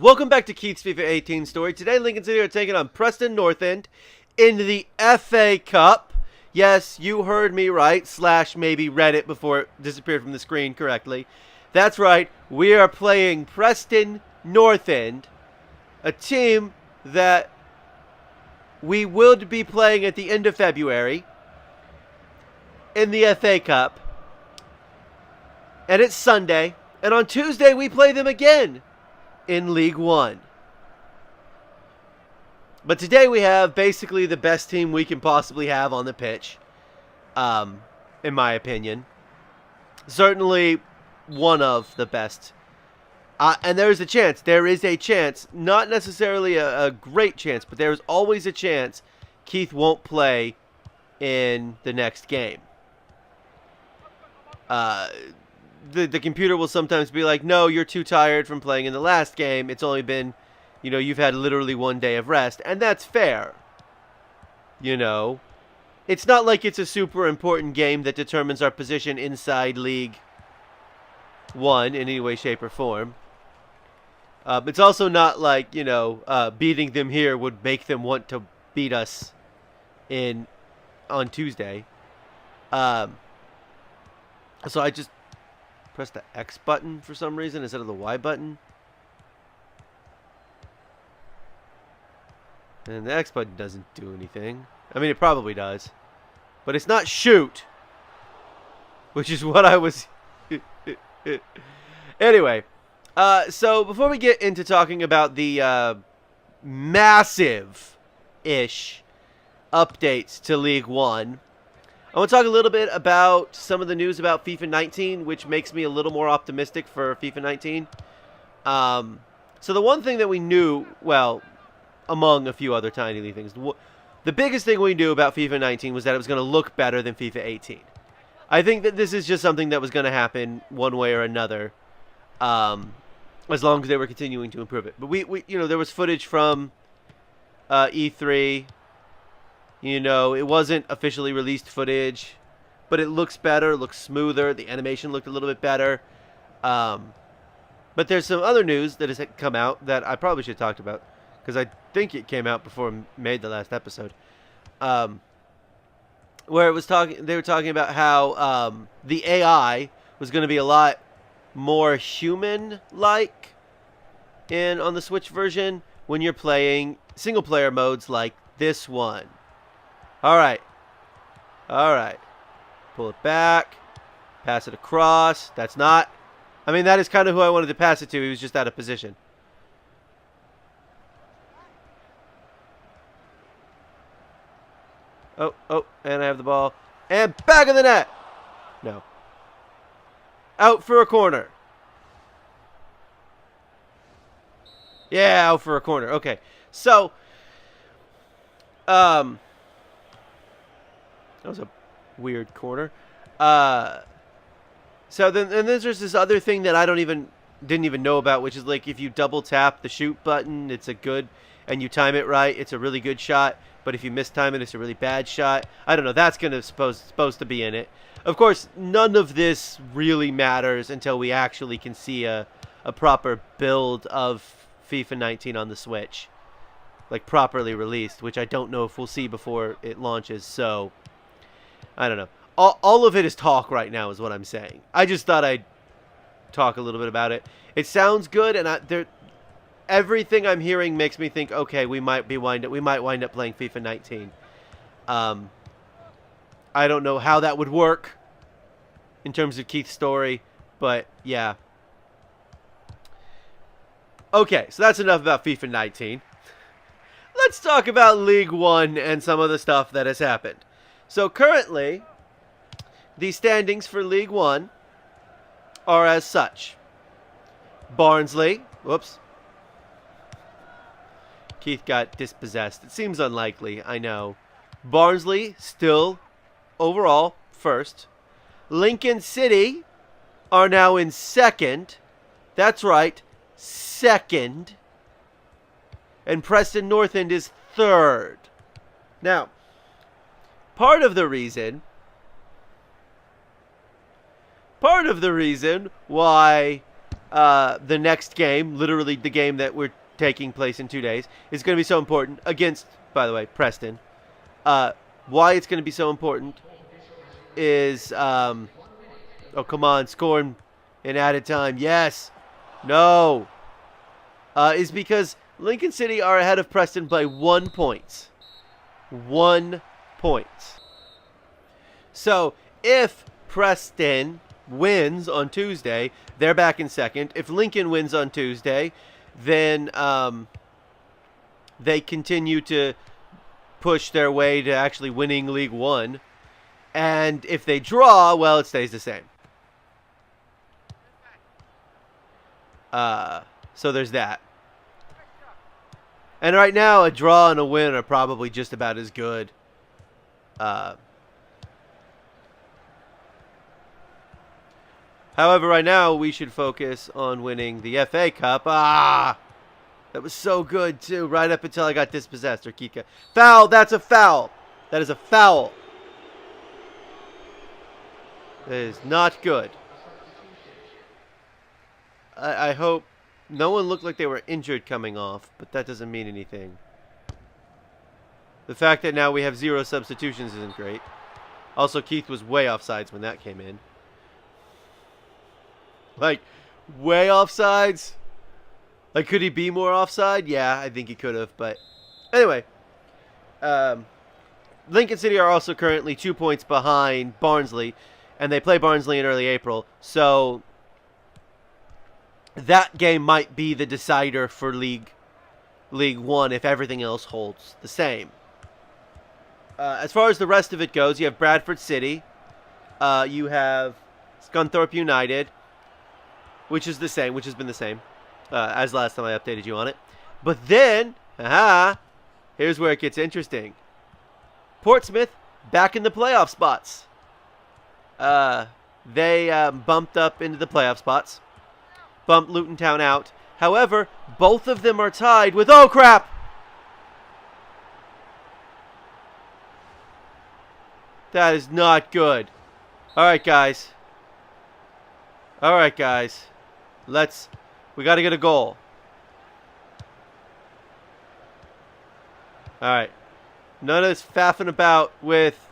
Welcome back to Keith's FIFA 18 story. Today, Lincoln City are taking on Preston North End in the FA Cup. Yes, you heard me right, / maybe read it before it disappeared from the screen correctly. That's right, we are playing Preston North End, a team that we will be playing at the end of February in the FA Cup. And it's Sunday, and on Tuesday we play them again in League One. But today we have basically the best team we can possibly have on the pitch, in my opinion. Certainly one of the best. And there is a chance, not necessarily a great chance, but there is always a chance Keith won't play in the next game. The computer will sometimes be like, no, you're too tired from playing in the last game. It's only been, you've had literally 1 day of rest. And that's fair. It's not like it's a super important game that determines our position inside League One in any way, shape, or form. It's also not like, beating them here would make them want to beat us on Tuesday. So I just press the X button for some reason instead of the Y button. And the X button doesn't do anything. I mean, it probably does. But it's not shoot. Which is what I was... Anyway. So before we get into talking about the massive-ish updates to League One, I want to talk a little bit about some of the news about FIFA 19, which makes me a little more optimistic for FIFA 19. So the one thing that we knew, well, among a few other tiny things, the biggest thing we knew about FIFA 19 was that it was going to look better than FIFA 18. I think that this is just something that was going to happen one way or another, as long as they were continuing to improve it. But we there was footage from E3. It wasn't officially released footage, but it looks better, looks smoother. The animation looked a little bit better. But there's some other news that has come out that I probably should have talked about, because I think it came out before I made the last episode. Where they were talking about how the AI was going to be a lot more human-like on the Switch version when you're playing single-player modes like this one. All right. Pull it back. Pass it across. That is kind of who I wanted to pass it to. He was just out of position. Oh, and I have the ball. And back of the net. No. Out for a corner. Yeah, out for a corner. Okay. So, that was a weird corner. So then there's this other thing that I didn't even know about, which is like if you double tap the shoot button, it's a good, and you time it right, it's a really good shot. But if you mistime it, it's a really bad shot. I don't know. That's supposed to be in it. Of course, none of this really matters until we actually can see a proper build of FIFA 19 on the Switch, like properly released, which I don't know if we'll see before it launches. So I don't know. All of it is talk right now is what I'm saying. I just thought I'd talk a little bit about it. It sounds good, and everything I'm hearing makes me think, okay, we might wind up playing FIFA 19. I don't know how that would work in terms of Keith's story, but yeah. Okay, so that's enough about FIFA 19. Let's talk about League One and some of the stuff that has happened. So currently, the standings for League One are as such. Barnsley, whoops. Keith got dispossessed. It seems unlikely, I know. Barnsley still overall first. Lincoln City are now in second. That's right, second. And Preston North End is third. Now, part of the reason why the next game, literally the game that we're taking place in 2 days, is going to be so important against, by the way, Preston. Why it's going to be so important is, oh, come on, scoring in added time. Yes. No. Is because Lincoln City are ahead of Preston by 1 point. 1 point. So if Preston wins on Tuesday, they're back in second. If Lincoln wins on Tuesday, then they continue to push their way to actually winning League One. And if they draw, well, it stays the same. So there's that. And right now, a draw and a win are probably just about as good. However, right now, we should focus on winning the FA Cup. That was so good, too, right up until I got dispossessed, or Kika. Foul! That's a foul! That is a foul. That is not good. I hope no one looked like they were injured coming off, but that doesn't mean anything. The fact that now we have 0 substitutions isn't great. Also, Keith was way offsides when that came in. Like, way offsides? Like, could he be more offside? Yeah, I think he could have, but anyway. Lincoln City are also currently 2 points behind Barnsley, and they play Barnsley in early April, so that game might be the decider for League One if everything else holds the same. As far as the rest of it goes, you have Bradford City, you have Scunthorpe United, which is the same, which has been the same as last time I updated you on it. But then, here's where it gets interesting. Portsmouth back in the playoff spots. They bumped up into the playoff spots. Bumped Luton Town out. However, both of them are tied with, oh crap! That is not good. Alright, guys. Alright, guys. We got to get a goal. Alright. None of this faffing about with...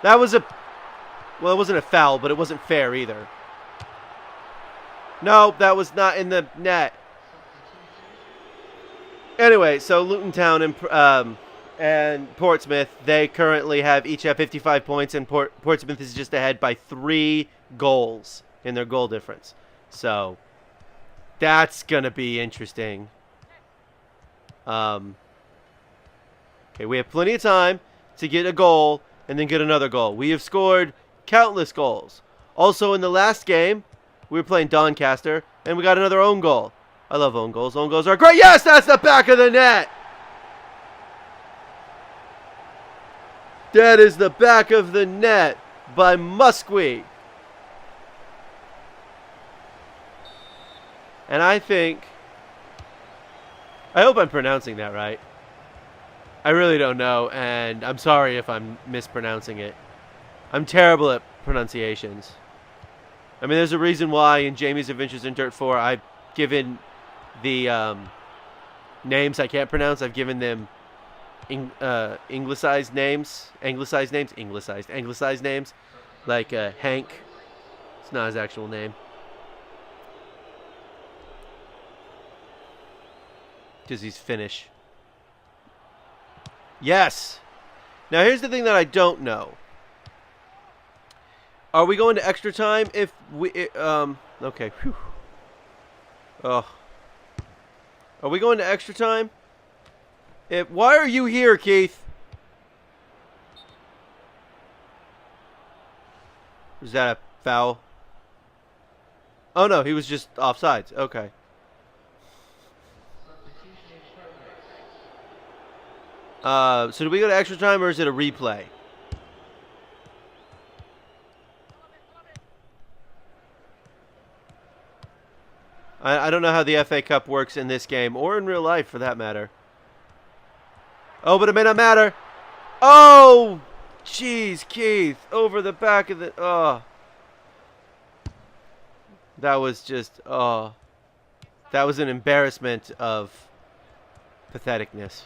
That was a... Well, it wasn't a foul, but it wasn't fair either. No, that was not in the net. Anyway, so Luton Town and Portsmouth, they currently each have 55 points, and Portsmouth is just ahead by 3 goals in their goal difference. So that's gonna be interesting. Okay, we have plenty of time to get a goal and then get another goal. We have scored countless goals. Also, in the last game, we were playing Doncaster, and we got another own goal. I love own goals. Own goals are great. Yes, that's the back of the net. That is the back of the net by Muskie. And I hope I'm pronouncing that right. I really don't know, and I'm sorry if I'm mispronouncing it. I'm terrible at pronunciations. I mean, there's a reason why in Jamie's Adventures in Dirt 4, I've given the names I can't pronounce, I've given them anglicized names, like Hank. It's not his actual name. Because he's Finnish. Yes. Now here's the thing that I don't know. Are we going to extra time if we okay. Whew. Oh. Are we going to extra time? Why are you here, Keith? Was that a foul? Oh no, he was just offsides. Okay. So do we go to extra time or is it a replay? I don't know how the FA Cup works in this game, or in real life for that matter. Oh, but it may not matter. Oh! Jeez, Keith, over the back of the. Oh, that was just. Oh, that was an embarrassment of patheticness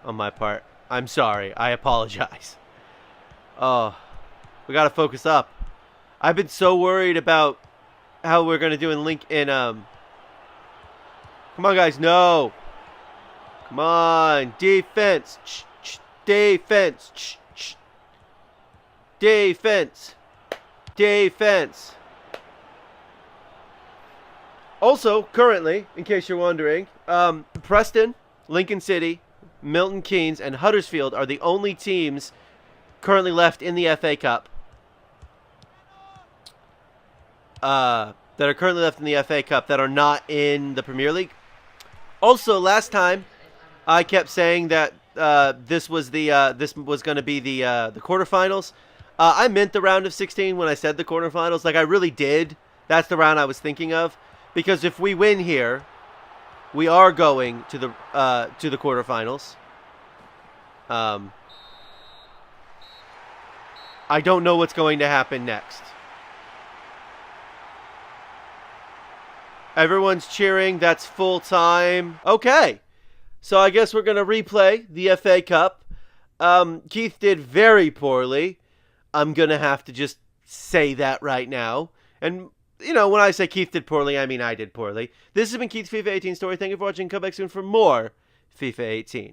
on my part. I'm sorry. I apologize. Oh, we gotta focus up. I've been so worried about how we're gonna do in Link in Come on, guys, no. Come on, defense. Defense. Defense. Defense. Also, currently, in case you're wondering, Preston, Lincoln City, Milton Keynes, and Huddersfield are the only teams currently left in the FA Cup. That are currently left in the FA Cup that are not in the Premier League. Also, last time I kept saying that this was going to be the quarterfinals. I meant the round of 16 when I said the quarterfinals. Like, I really did. That's the round I was thinking of, because if we win here, we are going to the quarterfinals. I don't know what's going to happen next. Everyone's cheering. That's full time. Okay. So I guess we're going to replay the FA Cup. Keith did very poorly. I'm going to have to just say that right now. And, you know, when I say Keith did poorly, I mean I did poorly. This has been Keith's FIFA 18 story. Thank you for watching. Come back soon for more FIFA 18.